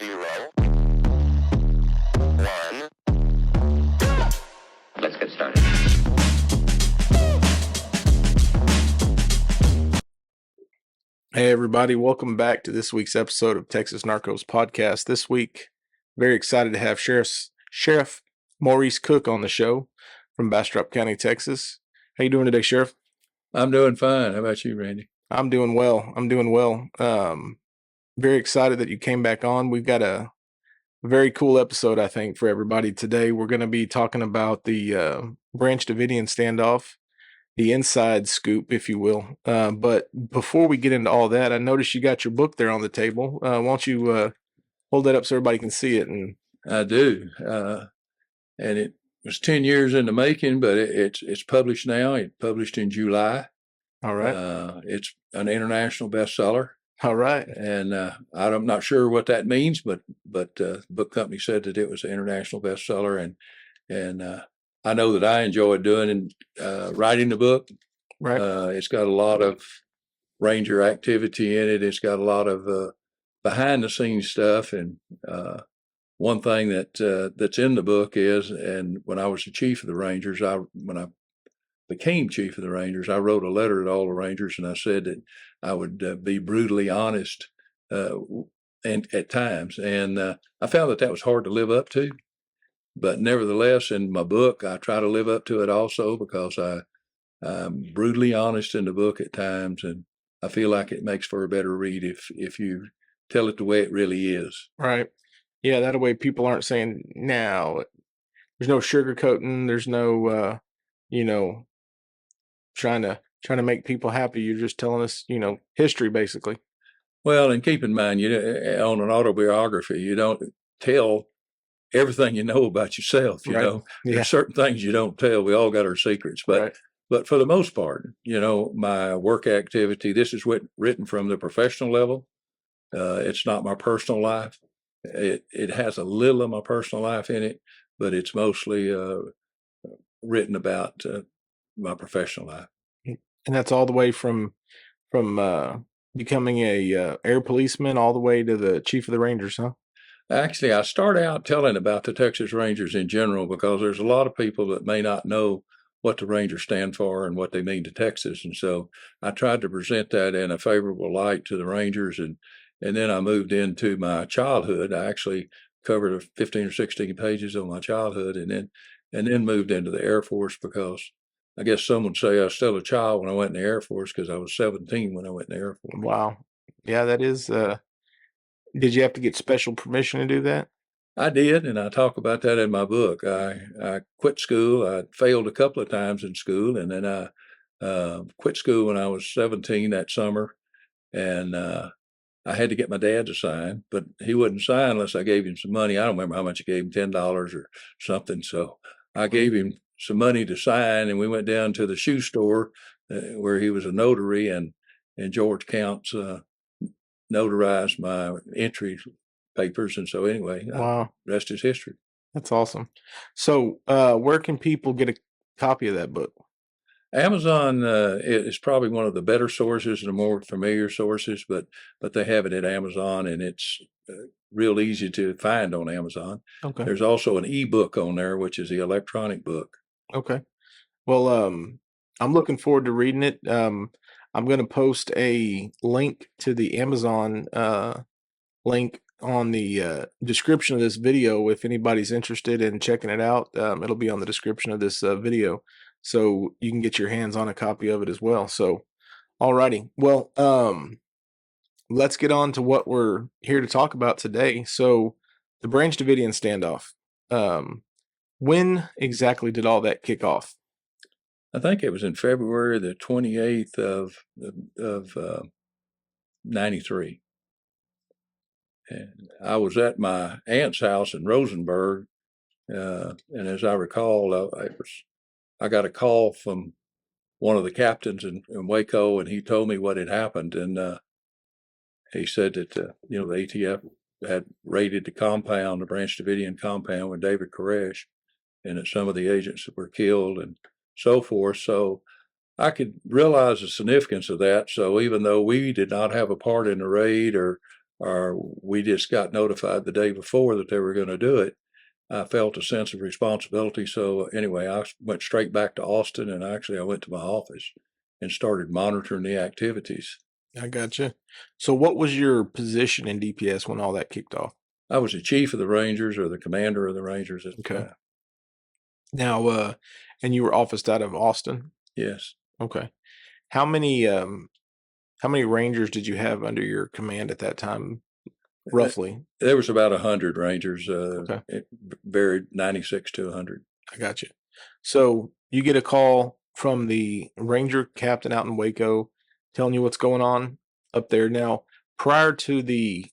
0, 1. Let's get started. Hey everybody, welcome back to this week's episode of Texas Narcos Podcast. This week, very excited to have Sheriff Maurice Cook on the show from Bastrop County, Texas. How you doing today, Sheriff? I'm doing fine. How about you, Randy? I'm doing well. Very excited that you came back on. We've got a very cool episode, I think, for everybody today. We're going to be talking about the Branch Davidian standoff, the inside scoop, if you will. But before we get into all that, I noticed you got your book there on the table. Why don't you hold that up so everybody can see it? And I do. And it was 10 years in the making, but it's published now. It published in July. All right. It's an international bestseller. All right. And I'm not sure what that means, but the book company said that it was an international bestseller, and I know that I enjoyed doing and writing the book. Right. It's got a lot of ranger activity in it. It's got a lot of behind the scenes stuff, and one thing that's in the book is, and when I was the chief of the Rangers, when I became chief of the Rangers, I wrote a letter to all the Rangers, and I said that I would be brutally honest and at times, and I found that was hard to live up to. But nevertheless, in my book, I try to live up to it also, because I'm brutally honest in the book at times, and I feel like it makes for a better read if you tell it the way it really is. Right. Yeah, that way people aren't saying, no, there's no sugarcoating, there's no, trying to make people happy. You're just telling us, history, basically. Well, and keep in mind, on an autobiography, you don't tell everything you know about yourself. Right. Yeah. There's certain things you don't tell. We all got our secrets, but right. But for the most part, my work activity, this is written from the professional level. It's not my personal life. It has a little of my personal life in it, but it's mostly written about my professional life. And that's all the way from becoming a air policeman all the way to the chief of the Rangers, huh? Actually, I start out telling about the Texas Rangers in general, because there's a lot of people that may not know what the Rangers stand for and what they mean to Texas. And so I tried to present that in a favorable light to the Rangers. And then I moved into my childhood. I actually covered 15 or 16 pages on my childhood, and then moved into the Air Force, because I guess some would say I was still a child when I went in the Air Force, because I was 17 when I went in the Air Force. Wow. Yeah, that is... Did you have to get special permission to do that? I did, and I talk about that in my book. I quit school. I failed a couple of times in school, and then I quit school when I was 17 that summer, and I had to get my dad to sign, but he wouldn't sign unless I gave him some money. I don't remember how much I gave him, $10 or something. So I gave him some money to sign, and we went down to the shoe store where he was a notary, and George Counts notarized my entry papers. And so anyway, wow, rest is history. That's awesome. So where can people get a copy of that book? Amazon is probably one of the better sources and the more familiar sources, but they have it at Amazon, and it's real easy to find on Amazon. Okay. There's also an ebook on there, which is the electronic book. Okay. Well, I'm looking forward to reading it. I'm going to post a link to the Amazon link on the description of this video. If anybody's interested in checking it out, it'll be on the description of this video, so you can get your hands on a copy of it as well. So, alrighty. Well, let's get on to what we're here to talk about today. So, the Branch Davidian standoff. When exactly did all that kick off? I think it was in February the 28th of 93. And I was at my aunt's house in Rosenberg, and as I recall, I got a call from one of the captains in Waco, and he told me what had happened, and he said that the ATF had raided the compound, the Branch Davidian compound with David Koresh, and that some of the agents were killed and so forth. So I could realize the significance of that. So even though we did not have a part in the raid or or we just got notified the day before that they were going to do it, I felt a sense of responsibility. So anyway, I went straight back to Austin, and actually I went to my office and started monitoring the activities. I gotcha. So what was your position in DPS when all that kicked off? I was the chief of the Rangers, or the commander of the Rangers at the Okay. time. Now, and you were officed out of Austin? Yes. Okay. How many Rangers did you have under your command at that time, roughly? There was about 100 Rangers. Okay. It varied 96 to 100. I got you. So you get a call from the Ranger captain out in Waco telling you what's going on up there. Now, prior to the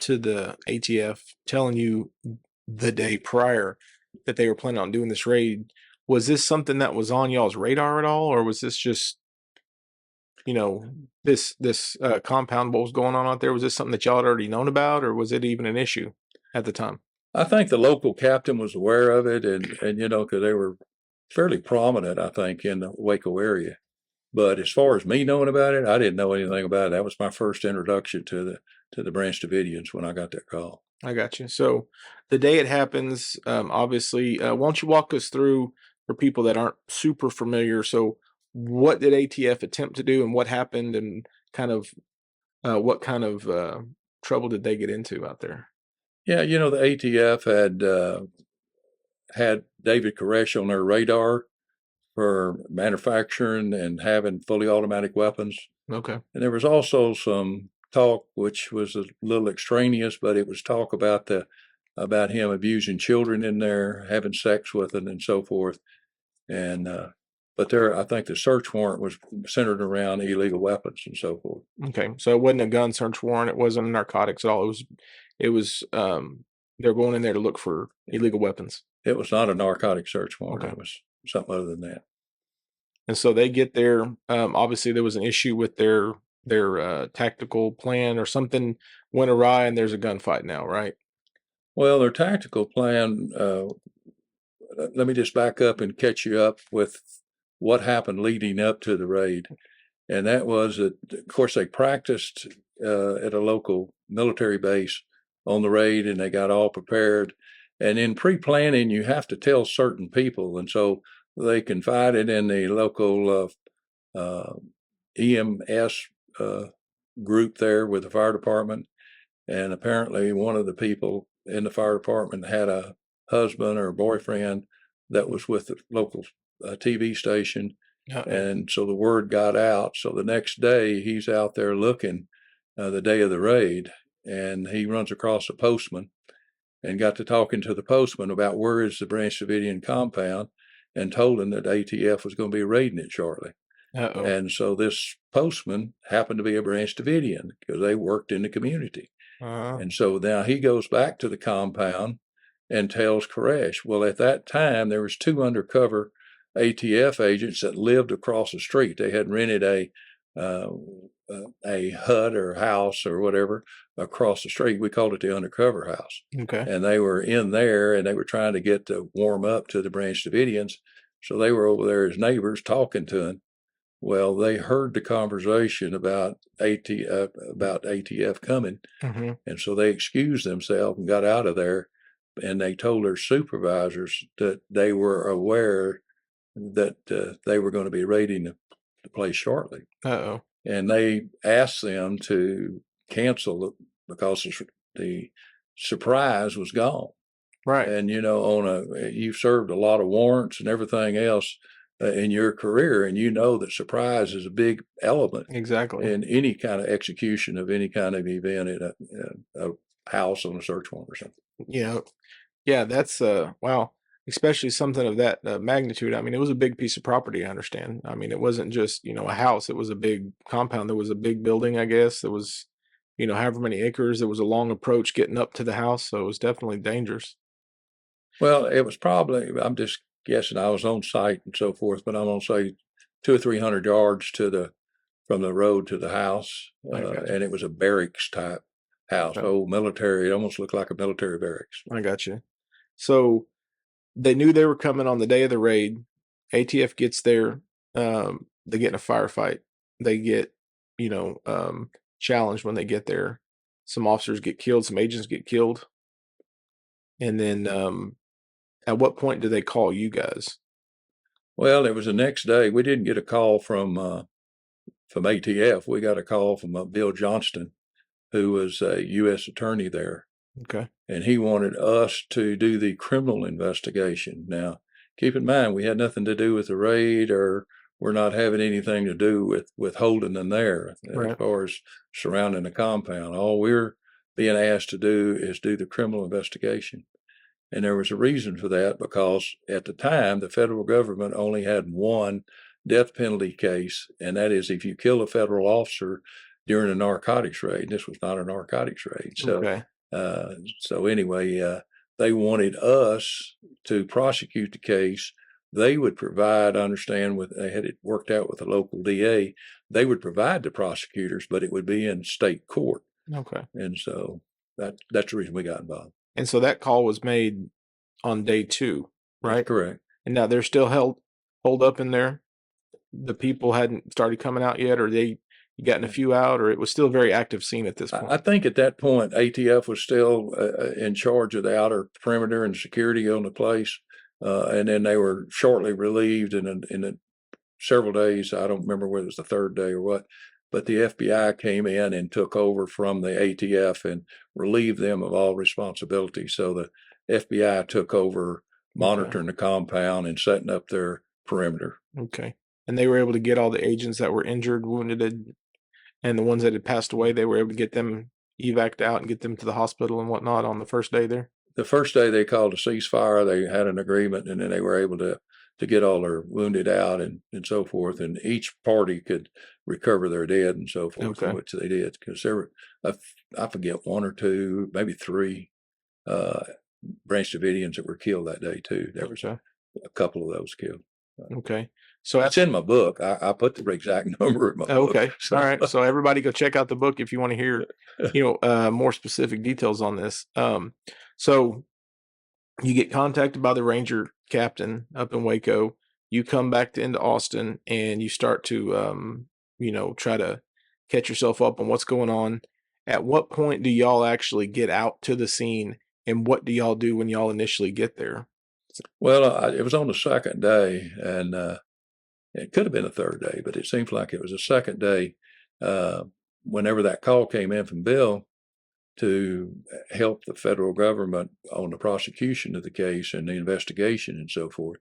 ATF telling you the day prior that they were planning on doing this raid, was this something that was on y'all's radar at all, or was this just, this compound, what was going on out there? Was this something that y'all had already known about, or was it even an issue at the time? I think the local captain was aware of it, and because they were fairly prominent, I think, in the Waco area. But as far as me knowing about it, I didn't know anything about it. That was my first introduction to the Branch Davidians when I got that call. I got you. So the day it happens, obviously, why don't you walk us through for people that aren't super familiar? So what did ATF attempt to do, and what happened, and kind of what kind of trouble did they get into out there? Yeah, the ATF had David Koresh on their radar for manufacturing and having fully automatic weapons. Okay. And there was also some talk, which was a little extraneous, but it was talk about him abusing children in there, having sex with them, and so forth. And but I think the search warrant was centered around illegal weapons and so forth. Okay. So it wasn't a gun search warrant. It wasn't narcotics at all. It was they're going in there to look for illegal weapons. It was not a narcotic search warrant. Okay. It was something other than that. And so they get there. Obviously, there was an issue with their tactical plan, or something went awry, and there's a gunfight now, right? Well, their tactical plan. Let me just back up and catch you up with what happened leading up to the raid, and that was that, of course, they practiced at a local military base on the raid, and they got all prepared. And in pre-planning, you have to tell certain people, and so they confided in the local EMS group there with the fire department. And apparently one of the people in the fire department had a husband or a boyfriend that was with the local TV station. Uh-oh. And so the word got out. So the next day he's out there looking, the day of the raid, and he runs across a postman and got to talking to the postman about where is the Branch Davidian compound, and told him that ATF was going to be raiding it shortly. Uh-oh. And so this postman happened to be a Branch Davidian because they worked in the community. Uh-huh. And so now he goes back to the compound and tells Koresh. Well, at that time, there was 2 undercover ATF agents that lived across the street. They had rented a hut or house or whatever across the street. We called it the undercover house. Okay. And they were in there, and they were trying to get to warm up to the Branch Davidians. So they were over there as neighbors talking to him. Well, they heard the conversation about ATF coming, Mm-hmm. and so they excused themselves and got out of there. And they told their supervisors that they were aware that they were going to be raiding the place shortly. Uh-oh. And they asked them to cancel it because the surprise was gone. Right. And you've served a lot of warrants and everything else in your career, and that surprise is a big element Exactly. in any kind of execution of any kind of event at a house on a search warrant or something. Yeah, that's wow, especially something of that magnitude. I mean, it was a big piece of property, I understand. I mean, it wasn't just, a house, it was a big compound. There was a big building, I guess. There was, however many acres. There was a long approach getting up to the house, so it was definitely dangerous. Well, it was probably, I'm just guessing, I was on site and so forth, but I'm going to say 200 or 300 yards from the road to the house. And it was a barracks type house, old military. It almost looked like a military barracks. I got you. So they knew they were coming on the day of the raid. ATF gets there. They get in a firefight. They get, challenged when they get there. some officers get killed, some agents get killed. And then at what point do they call you guys? Well, it was the next day. We didn't get a call from ATF. We got a call from Bill Johnston, who was a U.S. attorney there. Okay. And he wanted us to do the criminal investigation. Now, keep in mind, we had nothing to do with the raid, or we're not having anything to do with holding them there Right. as far as surrounding the compound. All we're being asked to do is do the criminal investigation. And there was a reason for that, because at the time, the federal government only had one death penalty case, and that is if you kill a federal officer during a narcotics raid. This was not a narcotics raid. So, Okay. so anyway, they wanted us to prosecute the case. They would provide, I understand, they had it worked out with the local DA. They would provide the prosecutors, but it would be in state court. Okay. And so that's the reason we got involved. And so that call was made on day 2, right? That's correct. And now they're still holed up in there. The people hadn't started coming out yet, or you gotten a few out, or it was still a very active scene at this point? I think at that point, ATF was still in charge of the outer perimeter and security on the place. And then they were shortly relieved in several days. I don't remember whether it was the third day or what, but the FBI came in and took over from the ATF and relieved them of all responsibility. So the FBI took over monitoring the compound and setting up their perimeter. Okay. And they were able to get all the agents that were injured, wounded, and the ones that had passed away, they were able to get them evac'd out and get them to the hospital and whatnot on the first day there? The first day they called a ceasefire. They had an agreement, and then they were able to get all their wounded out and so forth. And each party could recover their dead and so forth, which they did, because there were, I forget, 1 or 2, maybe 3 Branch Davidians that were killed that day too. There was a couple of those killed. Okay. So it's in my book. I put the exact number in my book. Okay. So. All right. So everybody go check out the book if you want to hear, more specific details on this. So you get contacted by the Ranger captain up in Waco. You come back into Austin and you start to, try to catch yourself up on what's going on. At what point do y'all actually get out to the scene, and what do y'all do when y'all initially get there? Well, it was on the second day, and it could have been a third day, but it seems like it was the second day. Whenever that call came in from Bill to help the federal government on the prosecution of the case and the investigation and so forth,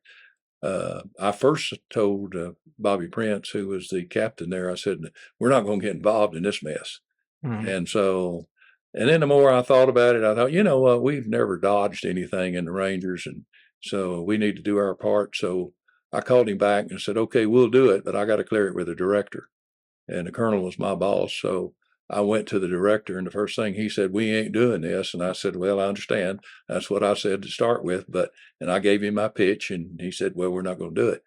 I first told Bobby Prince, who was the captain there, I said, we're not going to get involved in this mess. Mm-hmm. And then the more I thought about it, I thought, you know what, we've never dodged anything in the Rangers, and so we need to do our part. So I called him back and said, okay, we'll do it, but I got to clear it with the director. And the colonel was my boss. So I went to the director, and the first thing he said, we ain't doing this. And I said, well, I understand. That's what I said to start with. And I gave him my pitch, and he said, well, we're not going to do it.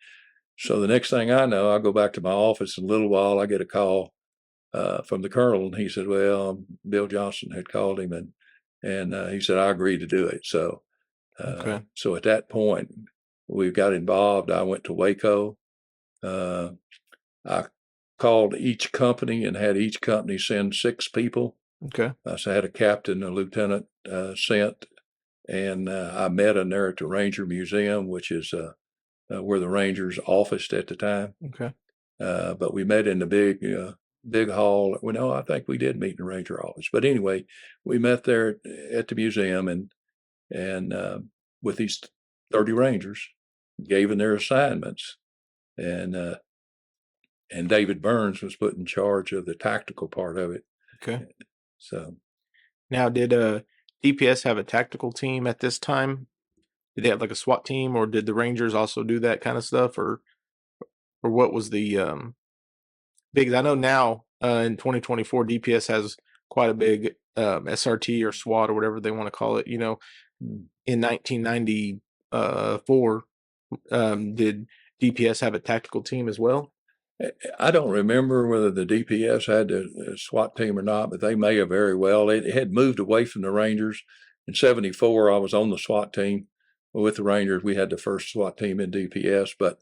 So the next thing I know, I go back to my office. In a little while, I get a call from the colonel, and he said, well, Bill Johnson had called him, and he said, I agreed to do it. So, so at that point, we got involved. I went to Waco. I called each company and had each company send 6 people. Okay. So I had a captain, a lieutenant sent, and I met them there at the Ranger Museum, which is where the Rangers officed at the time. Okay. But we met in the big hall. Well, no, I think we did meet in the Ranger office. But anyway, we met there at the museum, and with these 30 Rangers, gave them their assignments, and David Burns was put in charge of the tactical part of it. Okay. So now, did DPS have a tactical team at this time? Did they have like a SWAT team, or did the Rangers also do that kind of stuff, or what was the because I know now in 2024 DPS has quite a big SRT or SWAT or whatever they want to call it. In 1994, did DPS have a tactical team as well? I don't remember whether the DPS had a SWAT team or not, but they may have very well. It had moved away from the Rangers. In 74, I was on the SWAT team with the Rangers. We had the first SWAT team in DPS, but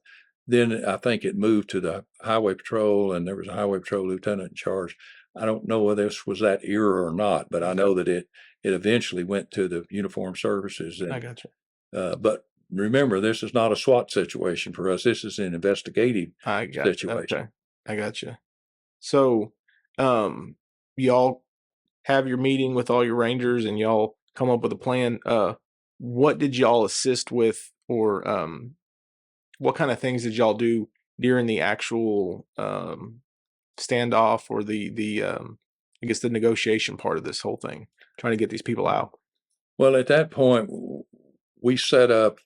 then I think it moved to the Highway Patrol, and there was a Highway Patrol lieutenant in charge. I don't know whether this was that era or not, but I know that it eventually went to the uniformed services. I got you. But remember, this is not a SWAT situation for us. This is an investigative situation. Okay. I got you. So, y'all have your meeting with all your Rangers and y'all come up with a plan. What did y'all assist with, or what kind of things did y'all do during the actual standoff, or the I guess the negotiation part of this whole thing, trying to get these people out? Well, at that point, we set up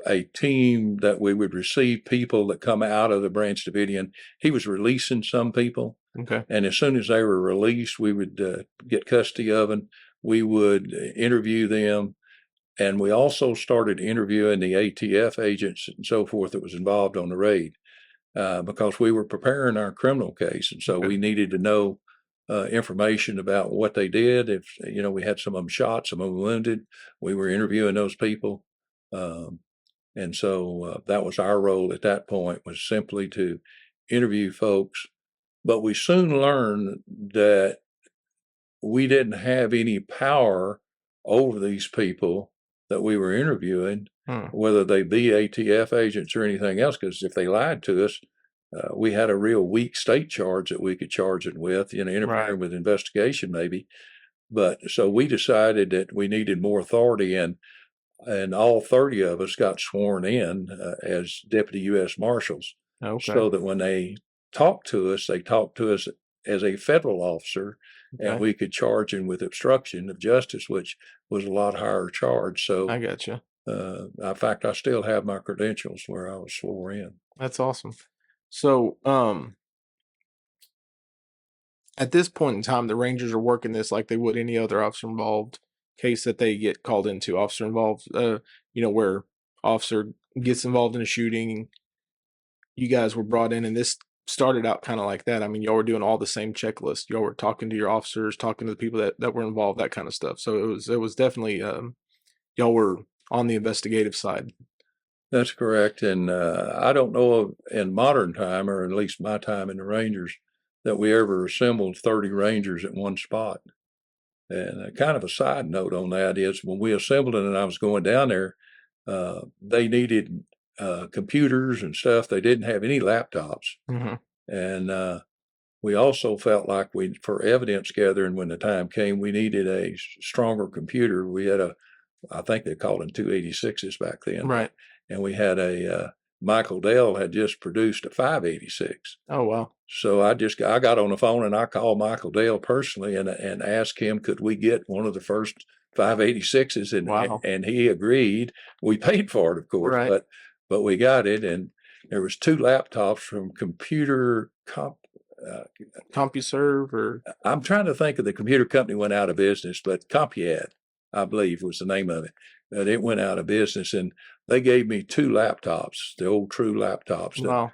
a team that we would receive people that come out of the Branch Davidian. He was releasing some people. Okay. And as soon as they were released, we would get custody of them. We would interview them. And we also started interviewing the ATF agents and so forth that was involved on the raid, because we were preparing our criminal case. And so we needed to know information about what they did. If, we had some of them shot, some of them wounded, we were interviewing those people. And so that was our role at that point, was simply to interview folks. But we soon learned that we didn't have any power over these people that we were interviewing, whether they be ATF agents or anything else, because if they lied to us, we had a real weak state charge that we could charge them with, interfering with investigation maybe. But so we decided that we needed more authority, and all 30 of us got sworn in as deputy U.S. Marshals. Okay. So that when they talked to us as a federal officer, and we could charge him with obstruction of justice, which was a lot higher charge. So I got you. In fact, I still have my credentials where I was sworn in. That's awesome. So, at this point in time, the Rangers are working this like they would any other officer involved case that they get called into. Officer involved, where officer gets involved in a shooting. You guys were brought in, and this started out kind of like that. I mean, y'all were doing all the same checklist. Y'all were talking to your officers, talking to the people that were involved, that kind of stuff. So it was definitely y'all were on the investigative side. That's correct. And I don't know of in modern time, or at least my time in the Rangers, that we ever assembled 30 Rangers at one spot. And kind of a side note on that is, when we assembled it and I was going down there, they needed computers and stuff. They didn't have any laptops. Mm-hmm. And we also felt like for evidence gathering, when the time came, we needed a stronger computer. We had I think they called them 286s back then. Right. And we had Michael Dell had just produced a 586. Oh, wow. So I got on the phone and I called Michael Dell personally and asked him, could we get one of the first 586s? And, wow. And he agreed. We paid for it, of course, right. but we got it. And there was 2 laptops from CompuServe, or I'm trying to think of the computer company went out of business, but CompuAd, I believe, was the name of it. It went out of business, and they gave me 2 laptops, the old True laptops. Wow.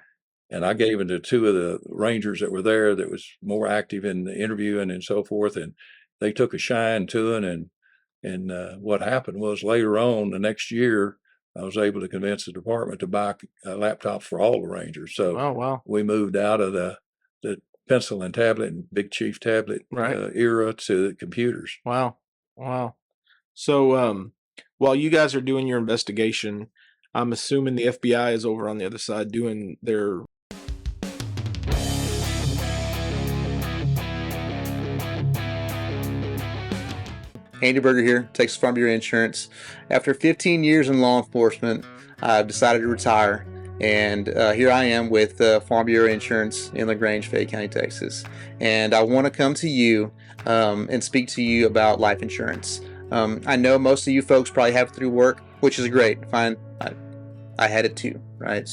And I gave them to 2 of the Rangers that were there that was more active in the interviewing and so forth. And they took a shine to it. And what happened was, later on the next year, I was able to convince the department to buy laptops for all the Rangers. So wow. We moved out of the pencil and tablet and Big Chief tablet era to the computers. Wow. So while you guys are doing your investigation, I'm assuming the FBI is over on the other side doing their... Andy Berger here, Texas Farm Bureau Insurance. After 15 years in law enforcement, I've decided to retire, and here I am with Farm Bureau Insurance in LaGrange, Fayette County, Texas. And I want to come to you and speak to you about life insurance. I know most of you folks probably have it through work, which is great. Fine, I had it too, right?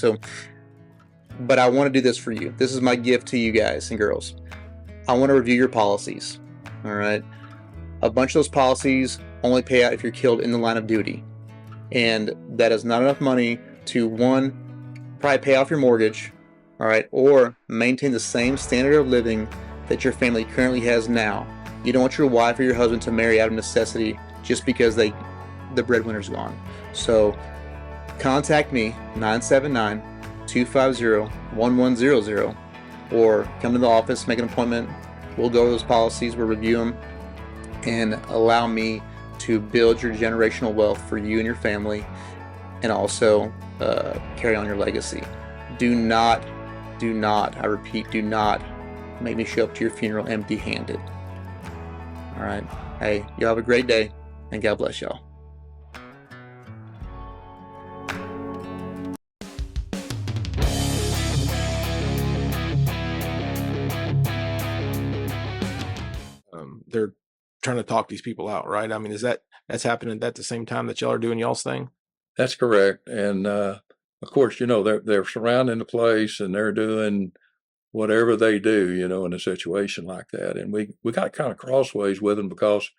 But I want to do this for you. This is my gift to you guys and girls. I want to review your policies, all right? A bunch of those policies only pay out if you're killed in the line of duty. And that is not enough money to, one, probably pay off your mortgage, all right, or maintain the same standard of living that your family currently has now. You don't want your wife or your husband to marry out of necessity just because the breadwinner's gone. So contact me, 979-250-1100, or come to the office, make an appointment, We'll go over those policies, we'll review them, and allow me to build your generational wealth for you and your family, and also carry on your legacy. Do not, I repeat, do not make me show up to your funeral empty-handed. All right. Hey, y'all have a great day, and God bless y'all. They're trying to talk these people out, right? I mean, that's happening at the same time that y'all are doing y'all's thing? That's correct. And of course, they're surrounding the place and they're doing whatever they do, in a situation like that. And we got kind of crossways with them because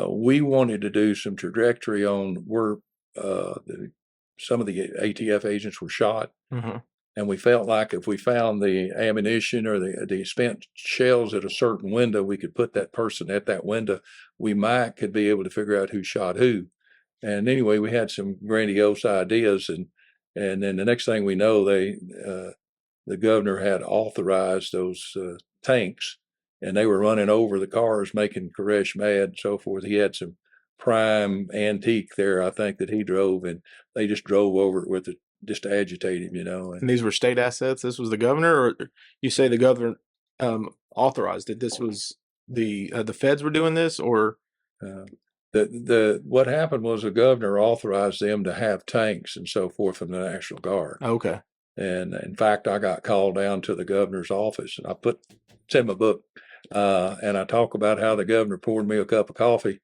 we wanted to do some trajectory on where some of the ATF agents were shot. Mm-hmm. And we felt like if we found the ammunition or the spent shells at a certain window, we could put that person at that window. We could be able to figure out who shot who. And anyway, we had some grandiose ideas, and then the next thing we know, the governor had authorized those tanks, and they were running over the cars, making Koresh mad and so forth. He had some prime antique there, I think, that he drove, and they just drove over it with it just to agitate him, And these were state assets? This was the governor, or you say the governor authorized it? This was the feds were doing this, or? What happened was the governor authorized them to have tanks and so forth from the National Guard. Okay. And in fact, I got called down to the governor's office, and it's in my book, and I talk about how the governor poured me a cup of coffee,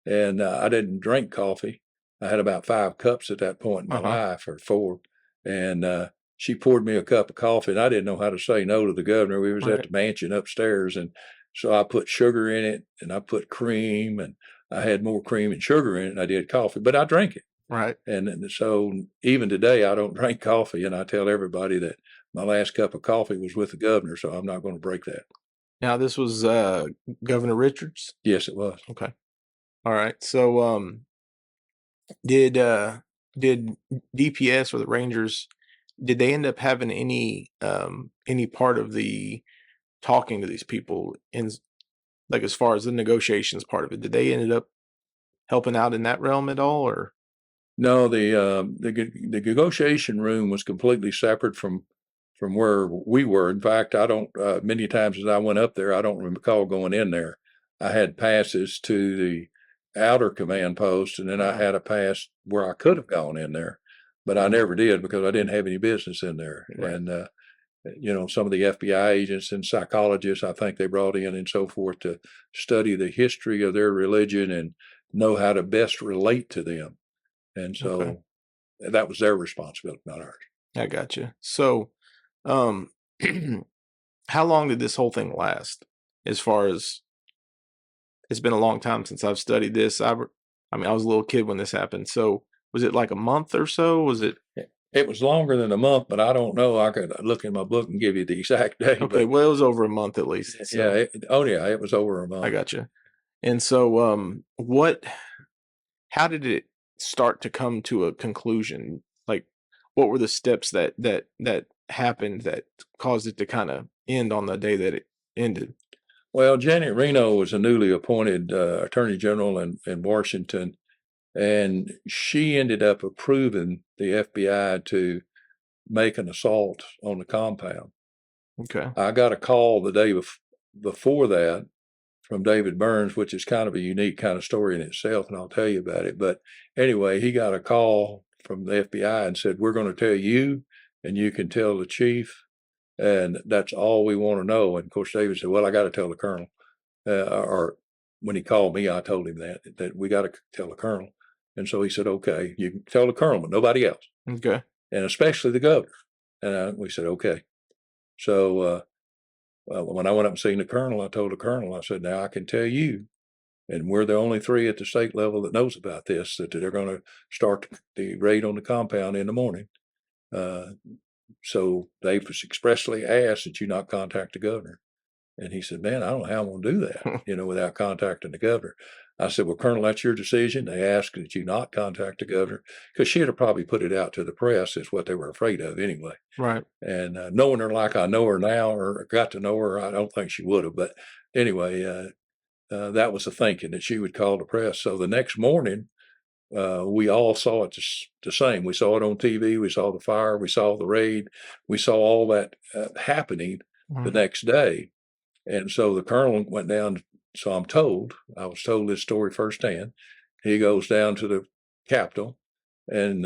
and I didn't drink coffee. I had about 5 cups at that point in my life, or 4, and she poured me a cup of coffee, and I didn't know how to say no to the governor. We was at the mansion upstairs, and so I put sugar in it, and I put cream, and I had more cream and sugar in it than I did coffee, but I drank it. Right. And so even today, I don't drink coffee, and I tell everybody that my last cup of coffee was with the governor, so I'm not going to break that. Now, this was Governor Richards? Yes, it was. Okay. All right. So did DPS or the Rangers, did they end up having any part of the talking to these people in, like, as far as the negotiations part of it? Did they ended up helping out in that realm at all, or? No, the negotiation room was completely separate from where we were. In fact, I don't many times as I went up there, I don't recall going in there. I had passes to the outer command post, and then I had a pass where I could have gone in there, but I never did because I didn't have any business in there. Right. And some of the FBI agents and psychologists, I think they brought in and so forth to study the history of their religion and know how to best relate to them. And so that was their responsibility, not ours. I got you. So, how long did this whole thing last? As far as, it's been a long time since I've studied this. I was a little kid when this happened. So was it like a month or so? Was it? It was longer than a month, but I don't know. I could look in my book and give you the exact day. Okay, well, it was over a month at least. So. Yeah. It was over a month. I got you. And so, how did it start to come to a conclusion? Like, what were the steps that happened that caused it to kind of end on the day that it ended? Well, Janet Reno was a newly appointed Attorney General in Washington, and she ended up approving the FBI to make an assault on the compound. Okay. I got a call the day before that from David Burns, which is kind of a unique kind of story in itself, and I'll tell you about it. But anyway, he got a call from the FBI and said, "We're going to tell you, and you can tell the chief, and that's all we want to know." And of course, David said, "Well, I got to tell the colonel." Or when he called me, I told him that we got to tell the colonel. And so he said, "Okay, you can tell the colonel, but nobody else." Okay. And especially the governor. And we said, "Okay." So when I went up and seen the colonel, I told the colonel, I said, "Now I can tell you, and we're the only 3 at the state level that knows about this, that they're going to start the raid on the compound in the morning. So they've expressly asked that you not contact the governor." And he said, "Man, I don't know how I'm going to do that, without contacting the governor." I said, well, Colonel, that's your decision. They asked that you not contact the governor, because she'd have probably put it out to the press. Is what they were afraid of anyway. Right. And knowing her like I know her now, or got to know her, I don't think she would have. But anyway, that was the thinking, that she would call the press. So the next morning, we all saw it the same. We saw it on TV. We saw the fire. We saw the raid. We saw all that happening the next day. And so the colonel went down. So I was told this story firsthand. He goes down to the Capitol and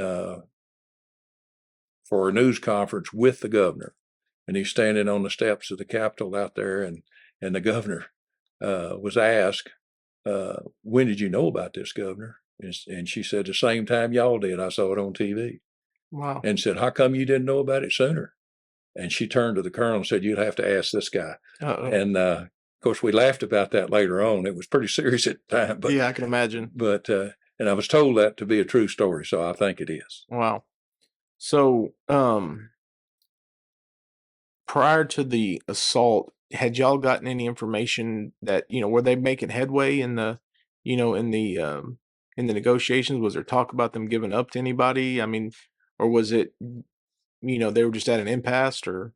for a news conference with the governor. And he's standing on the steps of the Capitol out there, and the governor was asked, when did you know about this, Governor? And she said, the same time y'all did. I saw it on TV. Wow. And said, how come you didn't know about it sooner? And she turned to the colonel and said, you'd have to ask this guy. Uh-oh. And of course, we laughed about that later on. It was pretty serious at the time. But, yeah, I can imagine. But and I was told that to be a true story, so I think it is. Wow. So prior to the assault, had y'all gotten any information that, were they making headway in the, in the negotiations? Was there talk about them giving up to anybody? I mean, or was it, they were just at an impasse, or,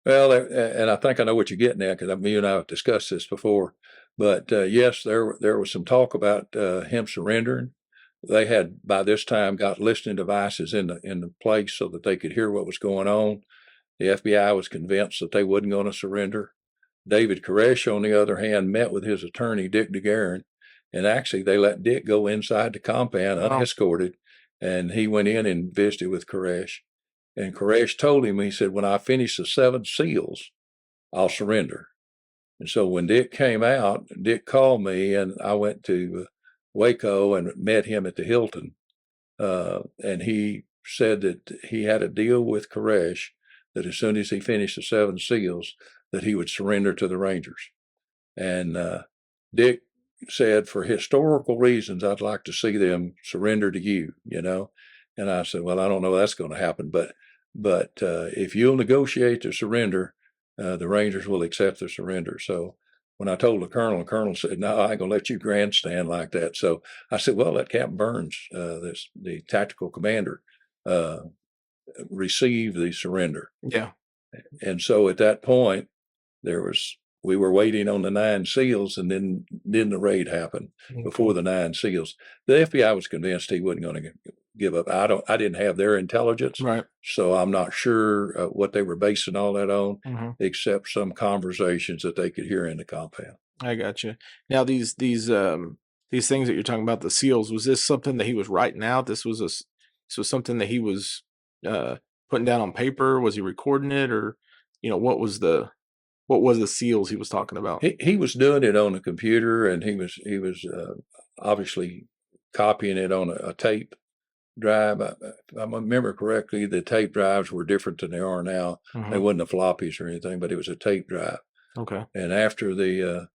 Well, and I think I know what you're getting at, because you and I have discussed this before. But yes, there was some talk about him surrendering. They had by this time got listening devices in the place so that they could hear what was going on. The FBI was convinced that they wasn't going to surrender. David Koresh, on the other hand, met with his attorney, Dick DeGuerin, and actually they let Dick go inside the compound unescorted, and he went in and visited with Koresh. And Koresh told him, he said, when I finish the 7 seals, I'll surrender. And so when Dick came out, Dick called me, and I went to Waco and met him at the Hilton. And he said that he had a deal with Koresh that as soon as he finished the 7 seals, that he would surrender to the Rangers. And Dick said, for historical reasons, I'd like to see them surrender to you, And I said, well, I don't know that's going to happen, but if you'll negotiate the surrender, the Rangers will accept the surrender. So when I told the colonel said, no, I ain't going to let you grandstand like that. So I said, well, let Captain Burns, the tactical commander, receive the surrender. Yeah. And so at that point, we were waiting on the 9 seals, and then the raid happened before the 9 seals. The FBI was convinced he wasn't going to give up. I didn't have their intelligence, right? So I'm not sure what they were basing all that on, except some conversations that they could hear in the compound. I got you. Now these things that you're talking about, the seals, was this something that he was writing out? This was something that he was putting down on paper? Was he recording it, or what was the seals he was talking about? He was doing it on a computer, and he was obviously copying it on a tape drive. If I remember correctly, the tape drives were different than they are now. They wasn't the floppies or anything, but it was a tape drive. Okay. And after the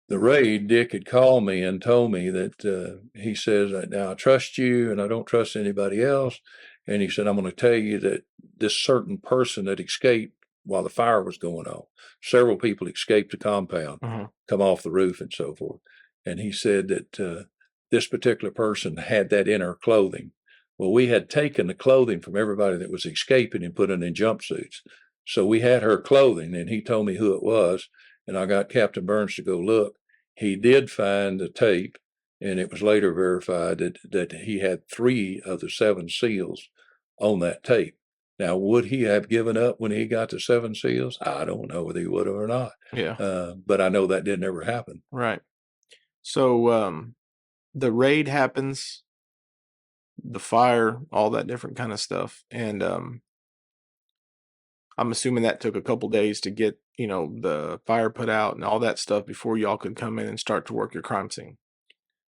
raid, Dick had called me and told me that he says, now I trust you and I don't trust anybody else. And he said, I'm going to tell you that this certain person that escaped while the fire was going on, several people escaped the compound, come off the roof and so forth. And he said that this particular person had that inner clothing. Well, we had taken the clothing from everybody that was escaping and put it in jumpsuits. So we had her clothing, and he told me who it was, and I got Captain Burns to go look. He did find the tape, and it was later verified that he had 3 of the 7 seals on that tape. Now, would he have given up when he got the 7 seals? I don't know whether he would have or not. Yeah. But I know that didn't ever happen. Right. So the raid happens, the fire, all that different kind of stuff. And I'm assuming that took a couple days to get, the fire put out and all that stuff before y'all could come in and start to work your crime scene.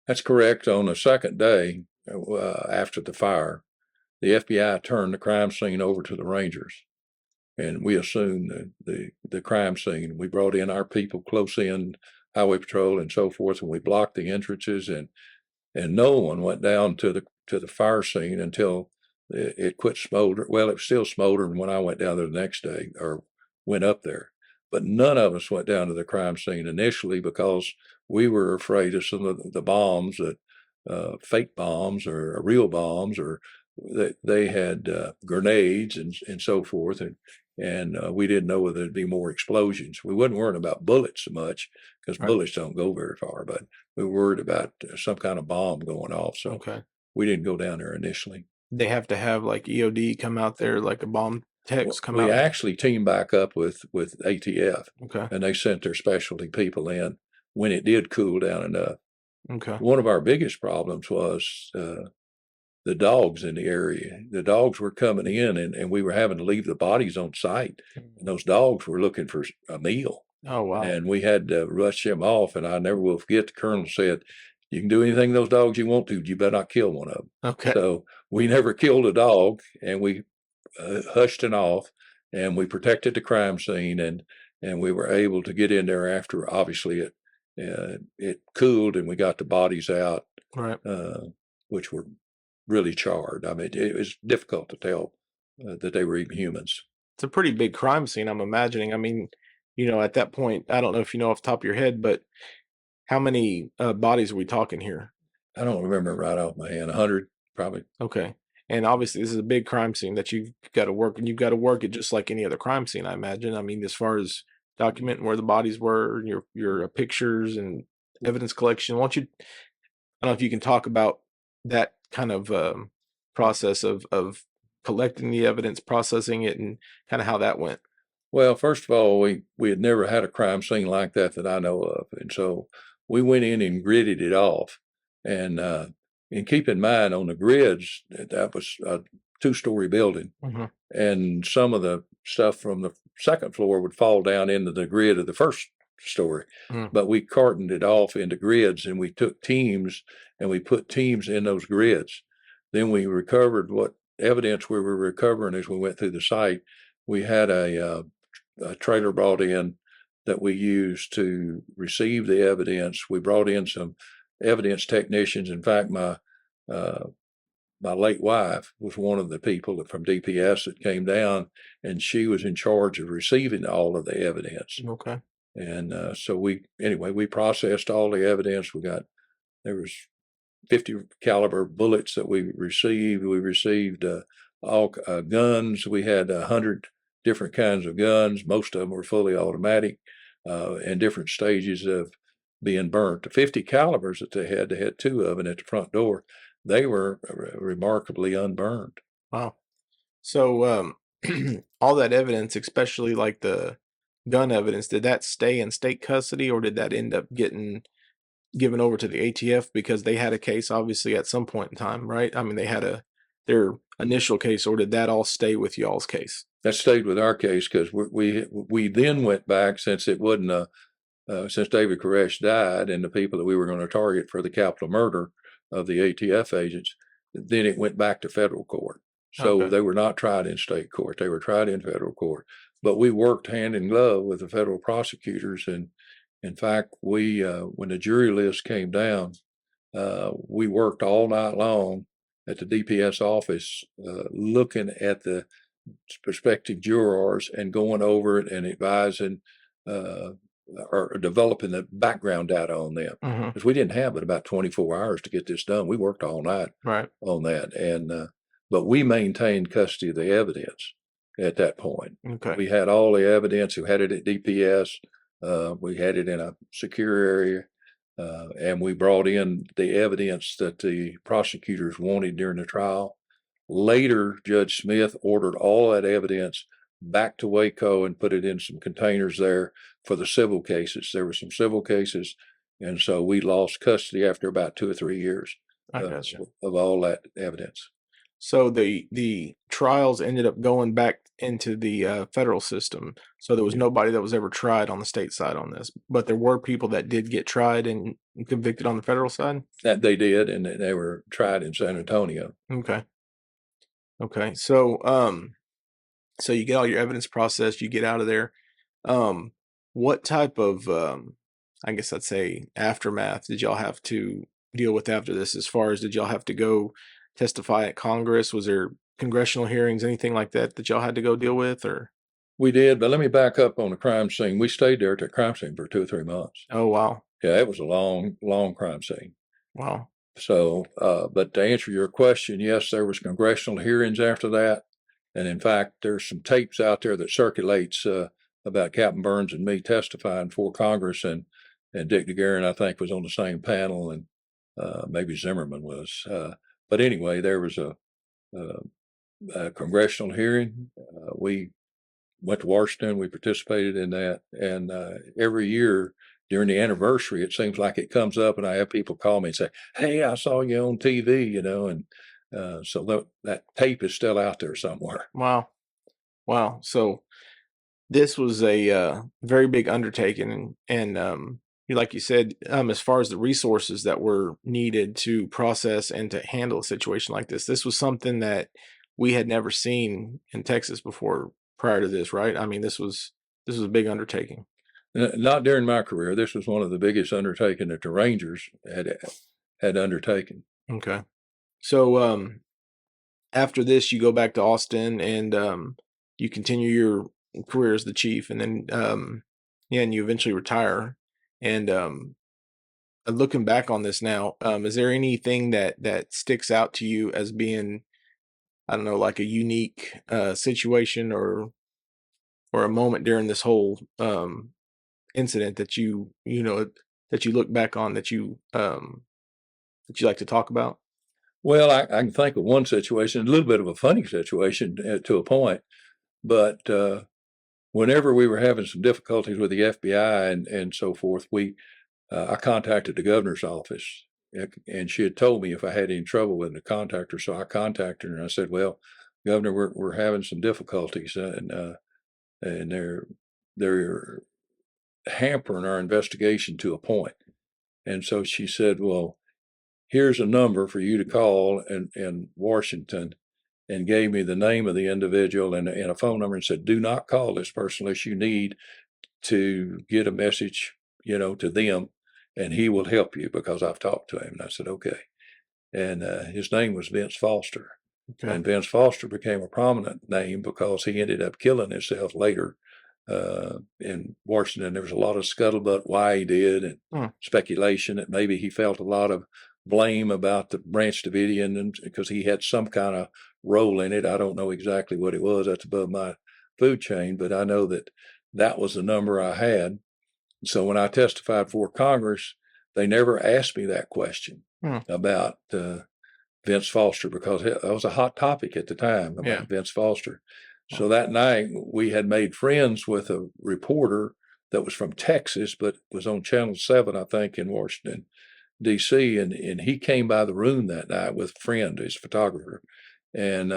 That's correct. On the second day after the fire, the FBI turned the crime scene over to the Rangers, and we assumed the crime scene. We brought in our people close in, highway patrol and so forth, and we blocked the entrances, and no one went down to the fire scene until it quit smoldering. Well, it was still smoldering when I went down there the next day, or went up there. but none of us went down to the crime scene initially because we were afraid of some of the bombs that fake bombs or real bombs, or they had grenades and so forth, and we didn't know whether there'd be more explosions. We wasn't worried about bullets so much because bullets don't go very far, but we were worried about some kind of bomb going off. So we didn't go down there initially. They have to have like EOD come out there, like a bomb techs come out. We actually teamed back up with ATF, Okay. and they sent their specialty people in when it did cool down enough. Okay. One of our biggest problems was the dogs in the area. The dogs were coming in, and we were having to leave the bodies on site. And those dogs were looking for a meal. Oh, wow. And we had to rush them off. And I never will forget, the colonel said, "You can do anything those dogs you want to, you better not kill one of them." Okay. So we never killed a dog, and we hushed it off, and we protected the crime scene, and we were able to get in there after, obviously, it cooled and we got the bodies out, right, which were really charred. I mean, it was difficult to tell that they were even humans. It's a pretty big crime scene, I'm imagining. I mean, at that point, I don't know if you know off the top of your head, but how many bodies are we talking here? I don't remember right off my hand. 100, probably. Okay. And obviously, this is a big crime scene that you've got to work, and you've got to work it just like any other crime scene, I imagine. I mean, as far as documenting where the bodies were, your pictures and evidence collection. I don't know if you can talk about that kind of process of collecting the evidence, processing it, and kind of how that went. Well, first of all, we had never had a crime scene like that I know of, and so we went in and gridded it off, and keep in mind, on the grids, that was a 2-story building, and some of the stuff from the second floor would fall down into the grid of the first story. But we cartoned it off into grids, and we took teams and we put teams in those grids. Then we recovered what evidence we were recovering as we went through the site. We had a trailer brought in that we used to receive the evidence. We brought in some evidence technicians. In fact, my late wife was one of the people from DPS that came down, and she was in charge of receiving all of the evidence. Okay. And so we processed all the evidence. There was 50 caliber bullets that we received. We received all guns. We had 100 different kinds of guns. Most of them were fully automatic, and different stages of being burnt. The 50 calibers that they had 2 of them at the front door. They were remarkably unburned. Wow. So all that evidence, especially like the gun evidence, did that stay in state custody, or did that end up getting given over to the ATF because they had a case, obviously, at some point in time, right? I mean, they had their initial case, or did that all stay with y'all's case? That stayed with our case because we then went back, since it wasn't since David Koresh died and the people that we were going to target for the capital murder of the ATF agents, then it went back to federal court. So they were not tried in state court. They were tried in federal court. But we worked hand in glove with the federal prosecutors. And in fact, we when the jury list came down, we worked all night long at the DPS office looking at the prospective jurors and going over it and advising or developing the background data on them, because we didn't have but about 24 hours to get this done. We worked all night on that, and but we maintained custody of the evidence at that point. We had all the evidence. We had it at DPS. We had it in a secure area, and we brought in the evidence that the prosecutors wanted during the trial. Later, Judge Smith ordered all that evidence back to Waco and put it in some containers there for the civil cases. There were some civil cases, and so we lost custody after about 2 or 3 years of all that evidence. So the trials ended up going back into the federal system. So there was nobody that was ever tried on the state side on this, but there were people that did get tried and convicted on the federal side? That they did, and they were tried in San Antonio. Okay. So you get all your evidence processed, you get out of there. What type of, I guess I'd say, aftermath did y'all have to deal with after this? As far as, did y'all have to go testify at Congress? Was there congressional hearings, anything like that y'all had to go deal with? Or We did, but let me back up on the crime scene. We stayed there at the crime scene for 2 or 3 months. Oh, wow. Yeah, it was a long, long crime scene. Wow. So, but to answer your question, yes, there was congressional hearings after that. And in fact, there's some tapes out there that circulates about Captain Burns and me testifying before Congress, and Dick DeGuerin, I think, was on the same panel, and maybe Zimmerman was. But anyway, there was a congressional hearing. We went to Washington. We participated in that, and every year during the anniversary, it seems like it comes up, and I have people call me and say, "Hey, I saw you on TV," and so that tape is still out there somewhere. Wow. So this was a very big undertaking, and like you said, as far as the resources that were needed to process and to handle a situation like this was something that we had never seen in Texas before prior to this, right? I mean, this was a big undertaking. Not during my career. This was one of the biggest undertaking that the Rangers had undertaken. Okay. So after this, you go back to Austin, and you continue your career as the chief, and then and you eventually retire. And looking back on this now, is there anything that sticks out to you as being, I don't know, like a unique situation or a moment during this whole incident that you look back on that you like to talk about? Well, I can think of one situation, a little bit of a funny situation to a point, but whenever we were having some difficulties with the FBI and so forth, I contacted the governor's office, and she had told me if I had any trouble with the contact her. So I contacted her and I said, "Well, Governor, we're having some difficulties, and they're hampering our investigation to a point." And so she said, "Well, here's a number for you to call in Washington," and gave me the name of the individual and a phone number, and said, "Do not call this person unless you need to get a message, to them, and he will help you because I've talked to him." And I said, "Okay." And his name was Vince Foster. Okay. And Vince Foster became a prominent name because he ended up killing himself later in Washington. There was a lot of scuttlebutt why he did, and speculation that maybe he felt a lot of blame about the Branch Davidian, and because he had some kind of role in it. I don't know exactly what it was. That's above my food chain, but I know that was the number I had. So when I testified before Congress, they never asked me that question about Vince Foster, because it was a hot topic at the time about Vince Foster. So that night we had made friends with a reporter that was from Texas, but was on Channel 7, I think, in Washington, D.C. And he came by the room that night with a friend, his photographer. And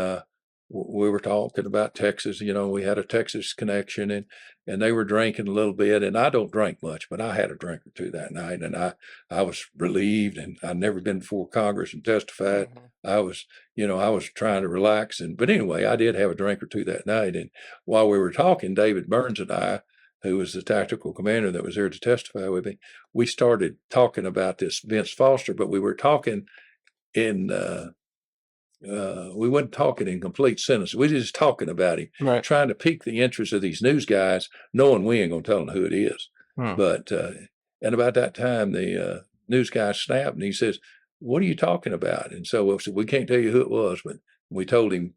we were talking about Texas. We had a Texas connection, and they were drinking a little bit. And I don't drink much, but I had a drink or two that night. And I was relieved, and I'd never been before Congress and testified. I was trying to relax. But anyway, I did have a drink or two that night. And while we were talking, David Burns and I, who was the tactical commander that was there to testify with me, we started talking about this Vince Foster, but we were talking in, we wasn't talking in complete sentences. We were just talking about him, trying to pique the interest of these news guys, knowing we ain't going to tell them who it is. But, and about that time, the news guy snapped and he says, "What are you talking about?" And so we said, "We can't tell you who it was," but we told him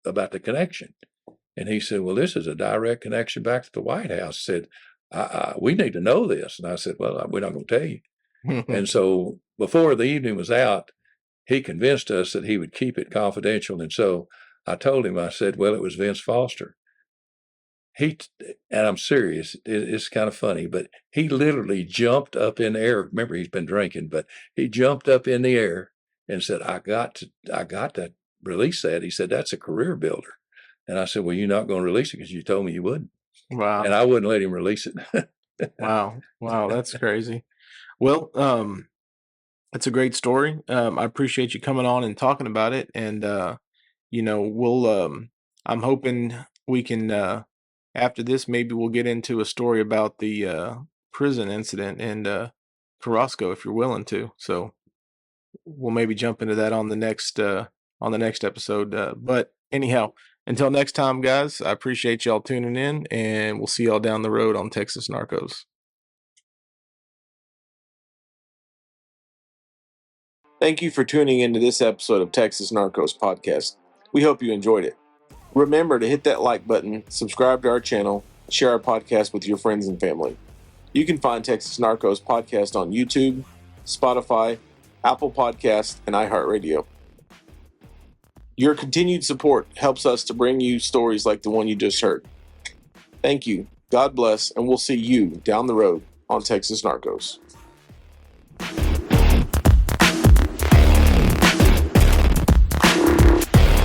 about the connection. And he said, "Well, this is a direct connection back to the White House." He said, "We need to know this." And I said, "Well, we're not going to tell you." And so before the evening was out, he convinced us that he would keep it confidential. And so I told him, I said, "Well, it was Vince Foster." And I'm serious, it's kind of funny, but he literally jumped up in the air. Remember, he's been drinking, but he jumped up in the air and said, I got to release that." He said, "That's a career builder." And I said, "Well, you're not going to release it because you told me you wouldn't." Wow. And I wouldn't let him release it. Wow. That's crazy. Well, it's a great story. I appreciate you coming on and talking about it. And, we'll, I'm hoping we can, after this, maybe we'll get into a story about the prison incident in Carrasco, if you're willing to. So we'll maybe jump into that on the next episode. But anyhow, Until next time, guys, I appreciate y'all tuning in, and we'll see y'all down the road on Texas Narcos. Thank you for tuning into this episode of Texas Narcos Podcast. We hope you enjoyed it. Remember to hit that like button, subscribe to our channel, share our podcast with your friends and family. You can find Texas Narcos Podcast on YouTube, Spotify, Apple Podcasts, and iHeartRadio. Your continued support helps us to bring you stories like the one you just heard. Thank you, God bless, and we'll see you down the road on Texas Narcos.